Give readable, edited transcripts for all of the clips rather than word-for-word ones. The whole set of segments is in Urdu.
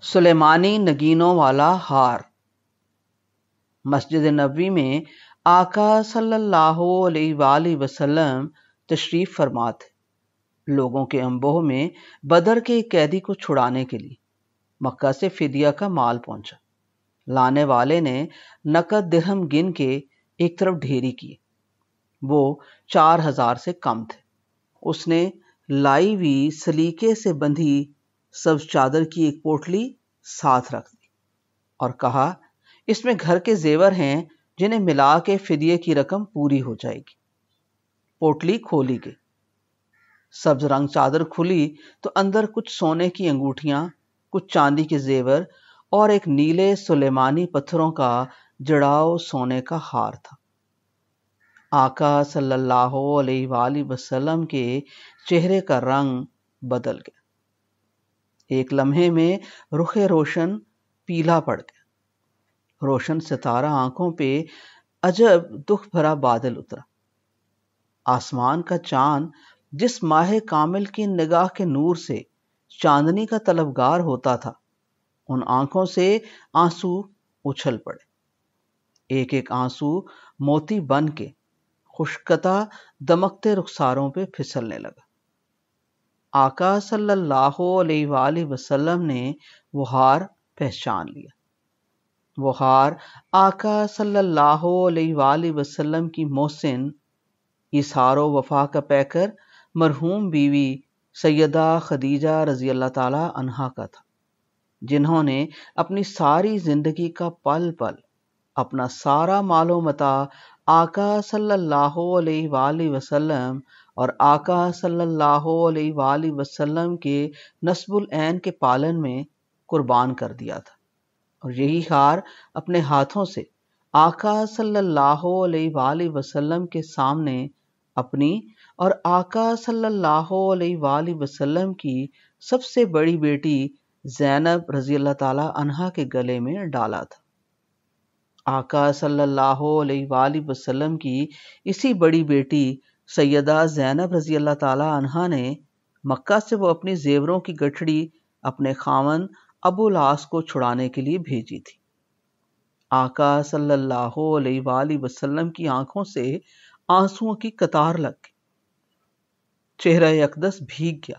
سلیمانی نگینوں والا ہار۔ مسجد نبوی میں آقا صلی اللہ علیہ وآلہ وسلم تشریف فرما تھے۔ لوگوں کے انبوہ میں بدر کے ایک قیدی کو چھڑانے کے لیے مکہ سے فدیہ کا مال پہنچا۔ لانے والے نے نقد درہم گن کے ایک طرف ڈھیری کیے، وہ 4000 سے کم تھے۔ اس نے لائی ہوئی سلیقے سے بندھی سبز چادر کی ایک پوٹلی ساتھ رکھ دی اور کہا، اس میں گھر کے زیور ہیں جنہیں ملا کے فدیے کی رقم پوری ہو جائے گی۔ پوٹلی کھولی گئی، سبز رنگ چادر کھلی تو اندر کچھ سونے کی انگوٹھیاں، کچھ چاندی کے زیور اور ایک نیلے سلیمانی پتھروں کا جڑاؤ سونے کا ہار تھا۔ آقا صلی اللہ علیہ وآلہ وسلم کے چہرے کا رنگ بدل گیا۔ ایک لمحے میں رخ روشن پیلا پڑ گیا۔ روشن ستارہ آنکھوں پہ عجب دکھ بھرا بادل اترا۔ آسمان کا چاند جس ماہ کامل کی نگاہ کے نور سے چاندنی کا طلبگار ہوتا تھا، ان آنکھوں سے آنسو اچھل پڑے۔ ایک ایک آنسو موتی بن کے خشکتا دمکتے رخساروں پہ پھسلنے لگا۔ آقا صلی اللہ علیہ وآلہ وسلم نے وہ ہار پہچان لیا۔ وہ ہار آقا صلی اللہ علیہ وآلہ وسلم کی محسن اظہار و وفا کا پیکر مرحوم بیوی سیدہ خدیجہ رضی اللہ تعالی عنہا کا تھا، جنہوں نے اپنی ساری زندگی کا پل پل اپنا سارا مال و متاع آقا صلی اللہ علیہ وآلہ وسلم اور آقا صلی اللہ علیہ وآلہ وسلم کے نسب العین کے پالن میں قربان کر دیا تھا، اور یہی ہار اپنے ہاتھوں سے آقا صلی اللہ علیہ وآلہ وسلم کے سامنے اپنی اور آقا صلی اللہ علیہ وآلہ وسلم کی سب سے بڑی بیٹی زینب رضی اللہ تعالی عنہا کے گلے میں ڈالا تھا۔ آقا صلی اللہ علیہ وآلہ وسلم کی اسی بڑی بیٹی سیدہ زینب رضی اللہ تعالی عنہا نے مکہ سے وہ اپنی زیوروں کی گٹھڑی اپنے خاوند ابو العاص کو چھڑانے کے لیے بھیجی تھی۔ آقا صلی اللہ علیہ وآلہ وسلم کی آنکھوں سے آنسوؤں کی قطار لگ گئی، چہرہ اقدس بھیگ گیا۔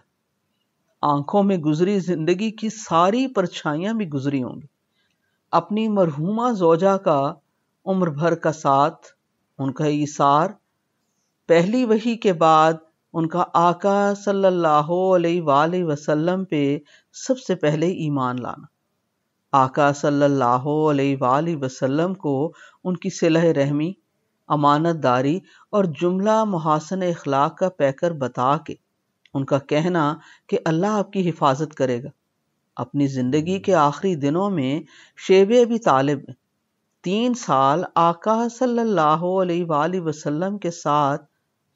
آنکھوں میں گزری زندگی کی ساری پرچھائیاں بھی گزری ہوں گی۔ اپنی مرحومہ زوجہ کا عمر بھر کا ساتھ، ان کا ایثار، پہلی وحی کے بعد ان کا آقا صلی اللہ علیہ وآلہ وسلم پہ سب سے پہلے ایمان لانا، آقا صلی اللہ علیہ وآلہ وسلم کو ان کی صلہ رحمی، امانت داری اور جملہ محاسن اخلاق کا پیکر بتا کے ان کا کہنا کہ اللہ آپ کی حفاظت کرے گا۔ اپنی زندگی کے آخری دنوں میں شیب ابی طالب میں 3 سال آقا صلی اللہ علیہ وآلہ وسلم کے ساتھ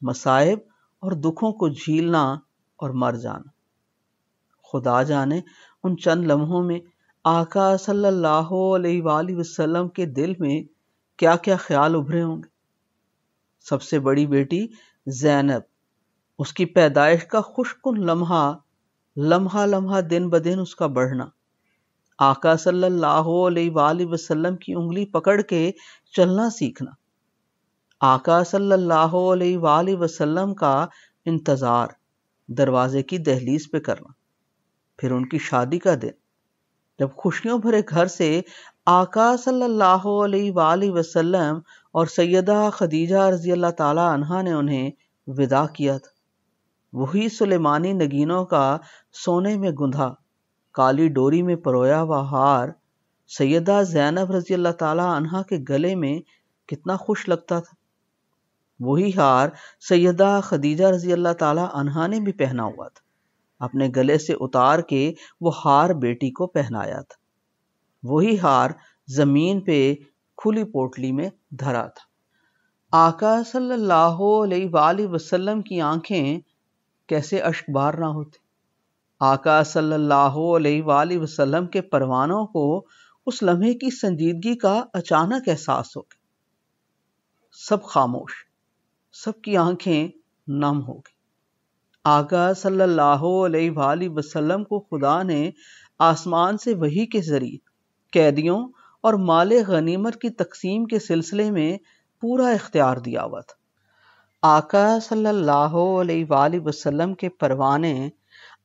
مصائب اور دکھوں کو جھیلنا اور مر جانا۔ خدا جانے ان چند لمحوں میں آقا صلی اللہ علیہ وآلہ وسلم کے دل میں کیا کیا خیال ابھرے ہوں گے۔ سب سے بڑی بیٹی زینب، اس کی پیدائش کا خوشکن لمحہ لمحہ دن بدن اس کا بڑھنا، آقا صلی اللہ علیہ وآلہ وسلم کی انگلی پکڑ کے چلنا سیکھنا، آقا صلی اللہ علیہ وآلہ وسلم کا انتظار دروازے کی دہلیز پہ کرنا، پھر ان کی شادی کا دن جب خوشیوں بھرے گھر سے آقا صلی اللہ علیہ وآلہ وسلم اور سیدہ خدیجہ رضی اللہ تعالی عنہا نے انہیں وداع کیا تھا۔ وہی سلیمانی نگینوں کا سونے میں گندھا کالی ڈوری میں پرویا ہوا ہار سیدہ زینب رضی اللہ تعالی عنہا کے گلے میں کتنا خوش لگتا تھا۔ وہی ہار سیدہ خدیجہ رضی اللہ تعالی عنہا نے بھی پہنا ہوا تھا، اپنے گلے سے اتار کے وہ ہار بیٹی کو پہنایا تھا۔ وہی ہار زمین پہ کھلی پوٹلی میں دھرا تھا۔ آقا صلی اللہ علیہ وآلہ وسلم کی آنکھیں کیسے اشک بار نہ ہوتی۔ آقا صلی اللہ علیہ وآلہ وسلم کے پروانوں کو اس لمحے کی سنجیدگی کا اچانک احساس ہو گیا۔ سب خاموش، سب کی آنکھیں نم ہو گئی۔ آقا صلی اللہ علیہ وآلہ وسلم کو خدا نے آسمان سے وحی کے ذریعے قیدیوں اور مال غنیمت کی تقسیم کے سلسلے میں پورا اختیار دیا ہوا تھا۔ آقا صلی اللہ علیہ وآلہ وسلم کے پروانے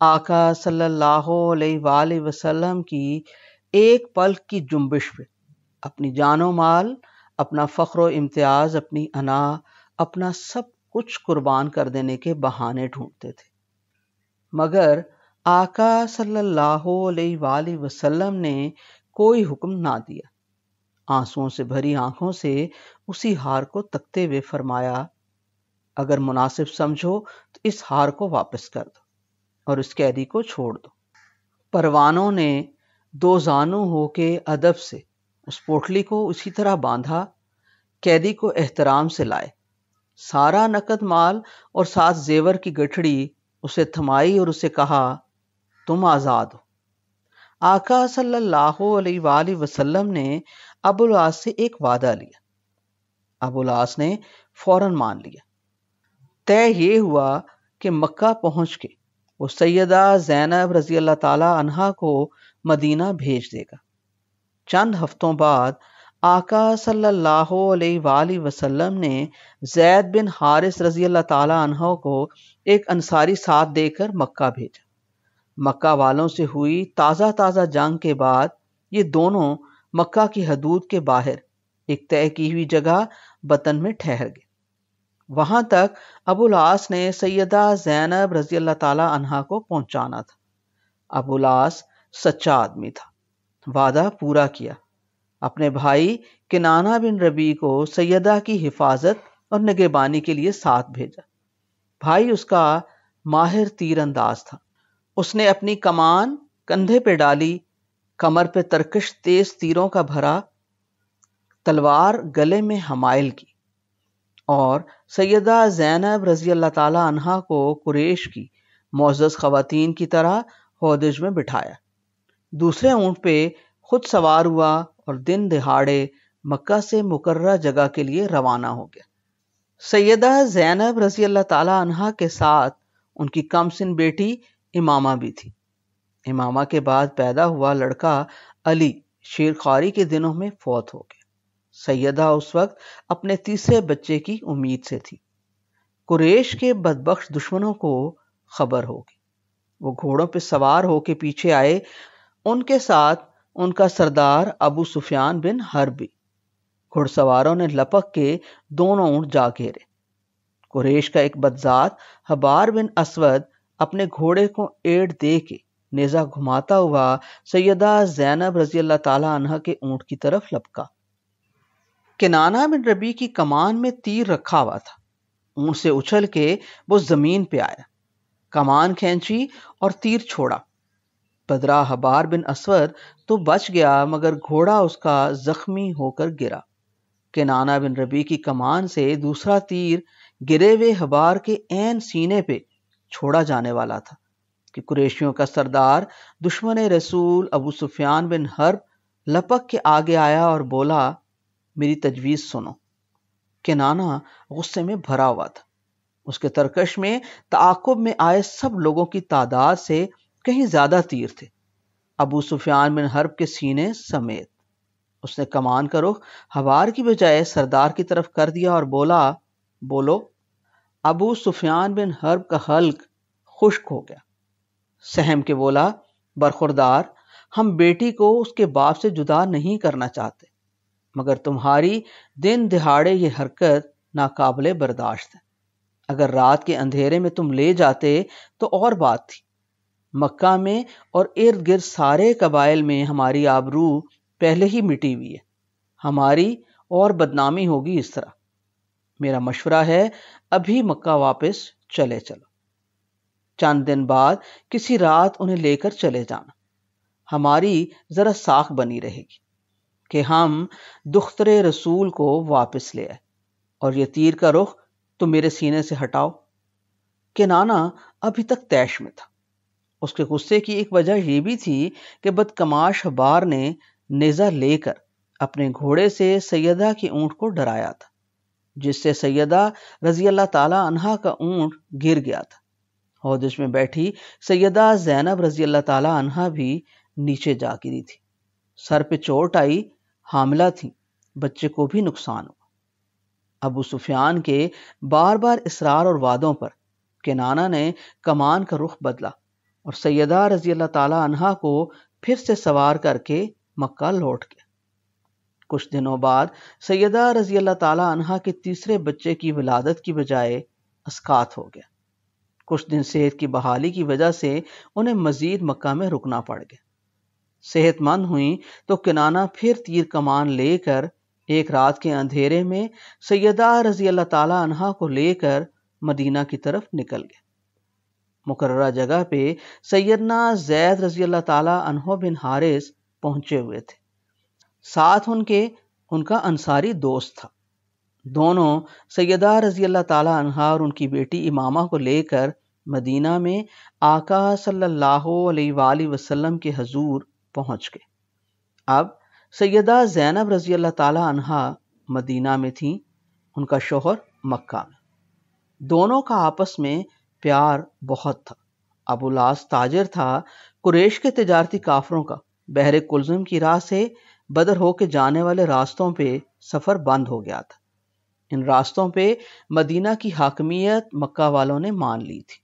آقا صلی اللہ علیہ وآلہ وسلم کی ایک پلک کی جنبش پہ اپنی جان و مال، اپنا فخر و امتیاز، اپنی انا، اپنا سب کچھ قربان کر دینے کے بہانے ڈھونڈتے تھے، مگر آقا صلی اللہ علیہ وآلہ وسلم نے کوئی حکم نہ دیا۔ آنسوؤں سے بھری آنکھوں سے اسی ہار کو تکتے ہوئے فرمایا، اگر مناسب سمجھو تو اس ہار کو واپس کر دو اور اس قیدی کو چھوڑ دو۔ پروانوں نے دو زانو ہو کے ادب سے اس پوٹلی کو اسی طرح باندھا، قیدی کو احترام سے لائے، سارا نقد مال اور ساتھ زیور کی گٹھڑی اسے تھمائی اور اسے کہا، تم آزاد ہو۔ آقا صلی اللہ علیہ وآلہ وسلم نے ابو العاص سے ایک وعدہ لیا۔ ابو العاص نے فوراً مان لیا۔ طے یہ ہوا کہ مکہ پہنچ کے وہ سیدہ زینب رضی اللہ تعالی عنہا کو مدینہ بھیج دے گا۔ چند ہفتوں بعد آقا صلی اللہ علیہ وآلہ وسلم نے زید بن حارث رضی اللہ تعالی عنہ کو ایک انصاری ساتھ دے کر مکہ بھیجا۔ مکہ والوں سے ہوئی تازہ جنگ کے بعد یہ دونوں مکہ کی حدود کے باہر ایک طے کی ہوئی جگہ بطن میں ٹھہر گئے۔ وہاں تک ابو العاص نے سیدہ زینب رضی اللہ تعالی عنہا کو پہنچانا تھا۔ ابو العاص سچا آدمی تھا، وعدہ پورا کیا، اپنے بھائی کنانہ بن ربیع کو سیدہ کی حفاظت اور نگہبانی کے لیے ساتھ بھیجا۔ بھائی اس کا ماہر تیر انداز تھا، اس نے اپنی کمان کندھے پہ ڈالی، کمر پہ ترکش تیز تیروں کا بھرا، تلوار گلے میں حمائل کی، اور سیدہ زینب رضی اللہ تعالی عنہا کو قریش کی معزز خواتین کی طرح ہودج میں بٹھایا۔ دوسرے اونٹ پہ خود سوار ہوا اور دن دہاڑے مکہ سے مقررہ جگہ کے لیے روانہ ہو گیا۔ سیدہ زینب رضی اللہ تعالی عنہا کے ساتھ ان کی کم سن بیٹی امامہ بھی تھی۔ امامہ کے بعد پیدا ہوا لڑکا علی شیر خواری کے دنوں میں فوت ہو گیا۔ سیدہ اس وقت اپنے تیسرے بچے کی امید سے تھی۔ قریش کے بدبخت دشمنوں کو خبر ہوگی، وہ گھوڑوں پہ سوار ہو کے پیچھے آئے، ان کے ساتھ ان کا سردار ابو سفیان بن حرب بھی۔ گھڑ سواروں نے لپک کے دونوں اونٹ جا گھیرے۔ قریش کا ایک بدذات حبار بن اسود اپنے گھوڑے کو ایڑ دے کے نیزہ گھماتا ہوا سیدہ زینب رضی اللہ تعالی عنہ کے اونٹ کی طرف لپکا۔ کنانہ بن ربیع کی کمان میں تیر رکھا ہوا تھا، اونٹ سے اچھل کے وہ زمین پہ آیا، کمان کھینچی اور تیر چھوڑا۔ بدرا حبار بن اسود تو بچ گیا، مگر گھوڑا اس کا زخمی ہو کر گرا۔ کنانہ بن ربیع کی کمان سے دوسرا تیر گرے ہوئے حبار کے عین سینے پہ چھوڑا جانے والا تھا کہ قریشیوں کا سردار دشمن رسول ابو سفیان بن حرب لپک کے آگے آیا اور بولا، میری تجویز سنو۔ کنانہ غصے میں بھرا ہوا تھا، اس کے ترکش میں تعاقب میں آئے سب لوگوں کی تعداد سے کہیں زیادہ تیر تھے، ابو سفیان بن حرب کے سینے سمیت۔ اس نے کمان کا رخ حبار کی بجائے سردار کی طرف کر دیا اور بولا، بولو۔ ابو سفیان بن حرب کا حلق خشک ہو گیا، سہم کے بولا، برخوردار، ہم بیٹی کو اس کے باپ سے جدا نہیں کرنا چاہتے، مگر تمہاری دن دہاڑے یہ حرکت ناقابل برداشت ہے۔ اگر رات کے اندھیرے میں تم لے جاتے تو اور بات تھی، مکہ میں اور ارد گرد سارے قبائل میں ہماری آبرو پہلے ہی مٹی ہوئی ہے، ہماری اور بدنامی ہوگی اس طرح۔ میرا مشورہ ہے ابھی مکہ واپس چلے چلو، چند دن بعد کسی رات انہیں لے کر چلے جانا، ہماری ذرا ساکھ بنی رہے گی کہ ہم دختر رسول کو واپس لے آئے، اور یہ تیر کا رخ تو میرے سینے سے ہٹاؤ۔ کنانہ ابھی تک طیش میں تھا۔ اس کے غصے کی ایک وجہ یہ بھی تھی کہ بدکماش حبار نے نیزہ لے کر اپنے گھوڑے سے سیدہ کے اونٹ کو ڈرایا تھا، جس سے سیدہ رضی اللہ تعالی عنہا کا اونٹ گر گیا تھا۔ ہودج میں بیٹھی سیدہ زینب رضی اللہ تعالی عنہا بھی نیچے جا گری تھی، سر پہ چوٹ آئی، حاملہ تھی، بچے کو بھی نقصان ہوا۔ ابو سفیان کے بار بار اصرار اور وعدوں پر کنانہ نے کمان کا رخ بدلا اور سیدہ رضی اللہ تعالی عنہا کو پھر سے سوار کر کے مکہ لوٹ گیا۔ کچھ دنوں بعد سیدہ رضی اللہ تعالی عنہا کے تیسرے بچے کی ولادت کی بجائے اسقاط ہو گیا۔ کچھ دن صحت کی بحالی کی وجہ سے انہیں مزید مکہ میں رکنا پڑ گیا۔ صحت مند ہوئیں تو کنانہ پھر تیر کمان لے کر ایک رات کے اندھیرے میں سیدہ رضی اللہ تعالی عنہا کو لے کر مدینہ کی طرف نکل گئے۔ مقررہ جگہ پہ سیدنا زید رضی اللہ تعالی عنہ بن حارث پہنچے ہوئے تھے، ساتھ ان کا انصاری دوست تھا۔ دونوں سیدہ رضی اللہ تعالی عنہا اور ان کی بیٹی امامہ کو لے کر مدینہ میں آقا صلی اللہ علیہ وآلہ وسلم کے حضور پہنچ گئے۔ اب سیدہ زینب رضی اللہ تعالی عنہا مدینہ میں تھیں، ان کا شوہر مکہ میں۔ دونوں کا آپس میں پیار بہت تھا۔ ابو العاص تاجر تھا، قریش کے تجارتی کافروں کا بحر کلزم کی راہ سے بدر ہو کے جانے والے راستوں پہ سفر بند ہو گیا تھا۔ ان راستوں پہ مدینہ کی حاکمیت مکہ والوں نے مان لی تھی۔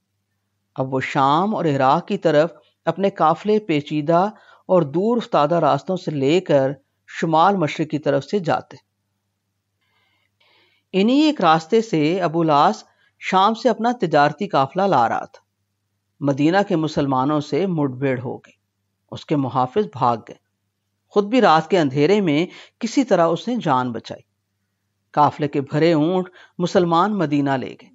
اب وہ شام اور عراق کی طرف اپنے قافلے پیچیدہ اور دور افتادہ راستوں سے لے کر شمال مشرق کی طرف سے جاتے۔ انہی ایک راستے سے ابو العاص شام سے اپنا تجارتی قافلہ لا رہا تھا۔ مدینہ کے مسلمانوں سے مٹ بھیڑ ہو گئی، اس کے محافظ بھاگ گئے، خود بھی رات کے اندھیرے میں کسی طرح اس نے جان بچائی۔ قافلے کے بھرے اونٹ مسلمان مدینہ لے گئے۔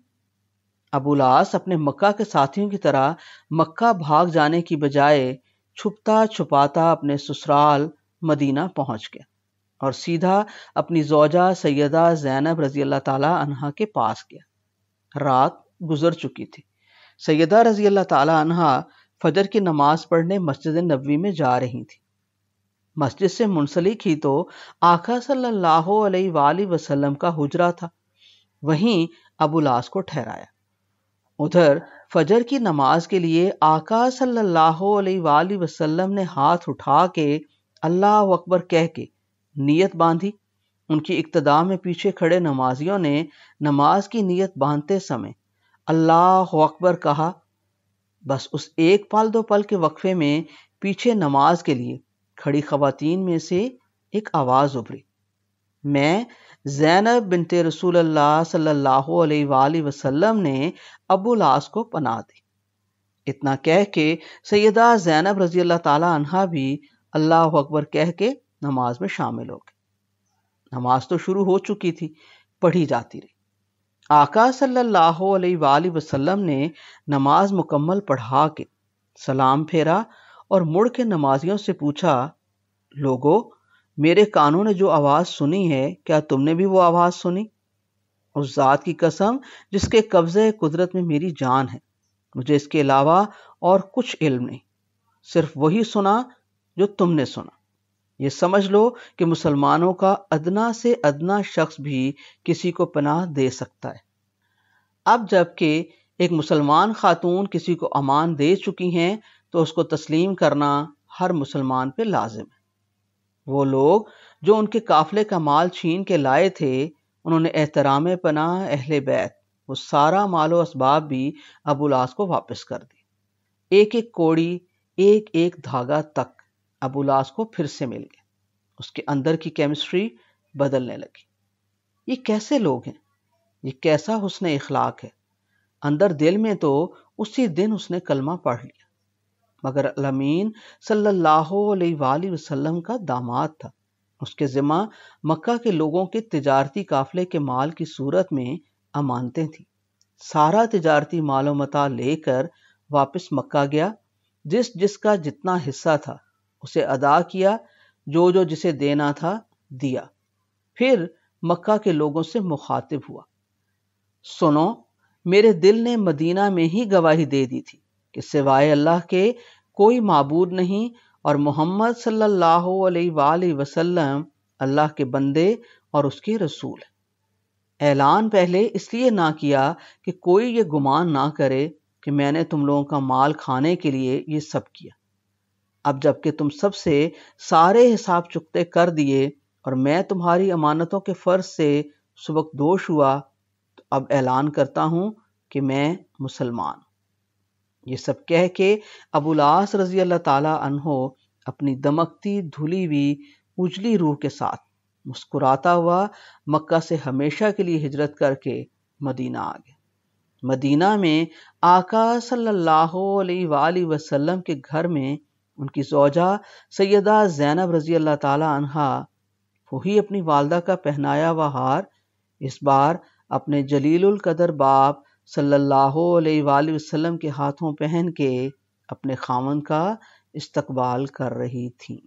ابو العاص اپنے مکہ کے ساتھیوں کی طرح مکہ بھاگ جانے کی بجائے چھپتا چھپاتا اپنے سسرال مدینہ پہنچ گیا اور سیدھا اپنی زوجہ سیدہ زینب رضی اللہ تعالی عنہا کے پاس گیا۔ رات گزر چکی تھی۔ سیدہ رضی اللہ تعالی عنہا فجر کی نماز پڑھنے مسجد نبوی میں جا رہی تھی۔ مسجد سے منسلک ہی تو آقا صلی اللہ علیہ وآلہ وسلم کا حجرہ تھا، وہیں ابو العاص کو ٹھہرایا۔ ادھر فجر کی نماز کے لیے آقا صلی اللہ علیہ وآلہ وسلم نے ہاتھ اٹھا کے اللہ اکبر کہہ کے نیت باندھی۔ ان کی اقتداء میں پیچھے کھڑے نمازیوں نے نماز کی نیت باندھتے سمے اللہ اکبر کہا۔ بس اس ایک پل دو پل کے وقفے میں پیچھے نماز کے لیے کھڑی خواتین میں سے ایک آواز ابھری، میں زینب بنت رسول اللہ صلی اللہ علیہ وآلہ وسلم نے ابو العاص کو پناہ دی۔ اتنا کہہ کے سیدہ زینب رضی اللہ تعالی عنہا بھی اللہ اکبر کہہ کے نماز میں شامل ہو گئے۔ نماز تو شروع ہو چکی تھی، پڑھی جاتی رہی۔ آقا صلی اللہ علیہ وآلہ وسلم نے نماز مکمل پڑھا کے سلام پھیرا اور مڑ کے نمازیوں سے پوچھا، لوگو میرے کانوں نے جو آواز سنی ہے کیا تم نے بھی وہ آواز سنی؟ اس ذات کی قسم جس کے قبضے قدرت میں میری جان ہے، مجھے اس کے علاوہ اور کچھ علم نہیں، صرف وہی سنا جو تم نے سنا۔ یہ سمجھ لو کہ مسلمانوں کا ادنا سے ادنا شخص بھی کسی کو پناہ دے سکتا ہے۔ اب جب کہ ایک مسلمان خاتون کسی کو امان دے چکی ہیں تو اس کو تسلیم کرنا ہر مسلمان پہ لازم ہے۔ وہ لوگ جو ان کے قافلے کا مال چھین کے لائے تھے، انہوں نے احترام پناہ اہل بیت وہ سارا مال و اسباب بھی ابو العاص کو واپس کر دی۔ ایک ایک کوڑی، ایک ایک دھاگا تک ابو العاص کو پھر سے مل گیا۔ اس کے اندر کی کیمسٹری بدلنے لگی۔ یہ کیسے لوگ ہیں؟ یہ کیسا حسن اخلاق ہے؟ اندر دل میں تو اسی دن اس نے کلمہ پڑھ لیا، مگر الامین صلی اللہ علیہ وآلہ وسلم کا داماد تھا۔ اس کے ذمہ مکہ کے لوگوں کے تجارتی قافلے کے مال کی صورت میں امانتیں تھیں۔ سارا تجارتی مال و متاع لے کر واپس مکہ گیا، جس کا جتنا حصہ تھا اسے ادا کیا، جو جسے دینا تھا دیا، پھر مکہ کے لوگوں سے مخاطب ہوا، سنو میرے دل نے مدینہ میں ہی گواہی دے دی تھی کہ سوائے اللہ کے کوئی معبود نہیں اور محمد صلی اللہ علیہ وآلہ وسلم اللہ کے بندے اور اس کے رسول ہیں۔ اعلان پہلے اس لیے نہ کیا کہ کوئی یہ گمان نہ کرے کہ میں نے تم لوگوں کا مال کھانے کے لیے یہ سب کیا۔ اب جب کہ تم سب سے سارے حساب چکتے کر دیے اور میں تمہاری امانتوں کے فرض سے سبکدوش ہوا، تو اب اعلان کرتا ہوں کہ میں مسلمان۔ یہ سب کہہ کے ابو العاص رضی اللہ تعالی عنہ اپنی دمکتی دھلی ہوئی اجلی روح کے ساتھ مسکراتا ہوا مکہ سے ہمیشہ کے لیے ہجرت کر کے مدینہ آ گئے۔ مدینہ میں آقا صلی اللہ علیہ وآلہ وسلم کے گھر میں ان کی زوجہ سیدہ زینب رضی اللہ تعالی عنہا وہی اپنی والدہ کا پہنایا ہوا ہار اس بار اپنے جلیل القدر باپ صلی اللہ علیہ وآلہ وسلم کے ہاتھوں پہن کے اپنے خاوند کا استقبال کر رہی تھیں۔